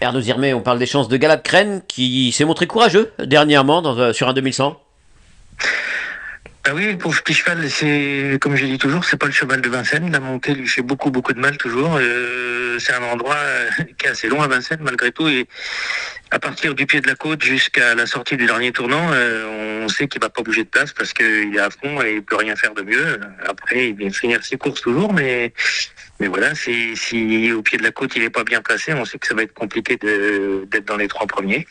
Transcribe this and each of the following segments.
Arnaud Zirmet, on parle des chances de Galab Crène qui s'est montré courageux dernièrement sur un 2100. Ah oui, pour petit cheval, c'est comme je dis toujours, c'est pas le cheval de Vincennes. La montée lui fait beaucoup de mal toujours. C'est un endroit qui est assez long à Vincennes malgré tout, et à partir du pied de la côte jusqu'à la sortie du dernier tournant, on sait qu'il va pas bouger de place parce qu'il est à fond et il peut rien faire de mieux. Après, il vient finir ses courses toujours, mais voilà, si au pied de la côte il est pas bien placé, on sait que ça va être compliqué d'être dans les trois premiers.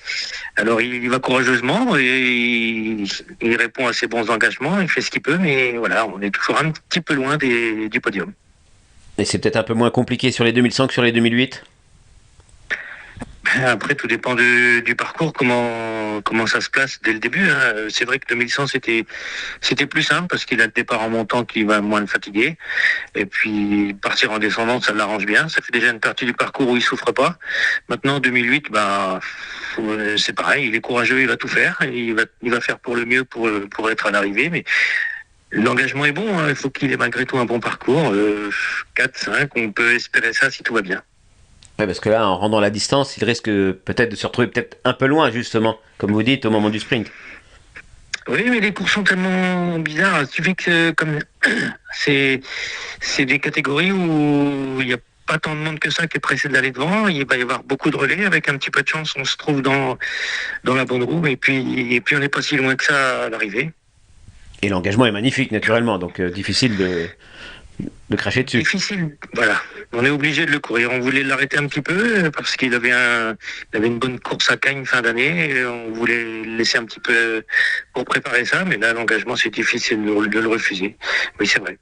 Alors il va courageusement et il répond à ses bons engagements, il fait ce qu'il peut, mais voilà, on est toujours un petit peu loin du podium. Et c'est peut-être un peu moins compliqué sur les 2100 que sur les 2008. Après, tout dépend du parcours, comment ça se place dès le début. Hein. C'est vrai que 2100 c'était plus simple parce qu'il a le départ en montant qui va moins le fatiguer. Et puis partir en descendant, ça l'arrange bien. Ça fait déjà une partie du parcours où il souffre pas. Maintenant 2008, c'est pareil. Il est courageux, il va tout faire. Il va faire pour le mieux pour être à l'arrivée. Mais l'engagement est bon. Hein. Il faut qu'il ait malgré tout un bon parcours. 4, 5, on peut espérer ça si tout va bien. Ouais, parce que là, en rendant la distance, il risque peut-être de se retrouver peut-être un peu loin, justement, comme vous dites, au moment du sprint. Oui, mais les cours sont tellement bizarres. Il suffit que, comme c'est, c'est des catégories où il n'y a pas tant de monde que ça qui est pressé d'aller devant. Il va y avoir beaucoup de relais. Avec un petit peu de chance, on se trouve dans la bonne roue. Et puis on n'est pas si loin que ça à l'arrivée. Et l'engagement est magnifique, naturellement, donc difficile de cracher dessus. Difficile, voilà. On est obligé de le courir. On voulait l'arrêter un petit peu parce il avait une bonne course à Cagnes fin d'année. Et on voulait le laisser un petit peu pour préparer ça, mais là, l'engagement, c'est difficile de le refuser. Oui, c'est vrai.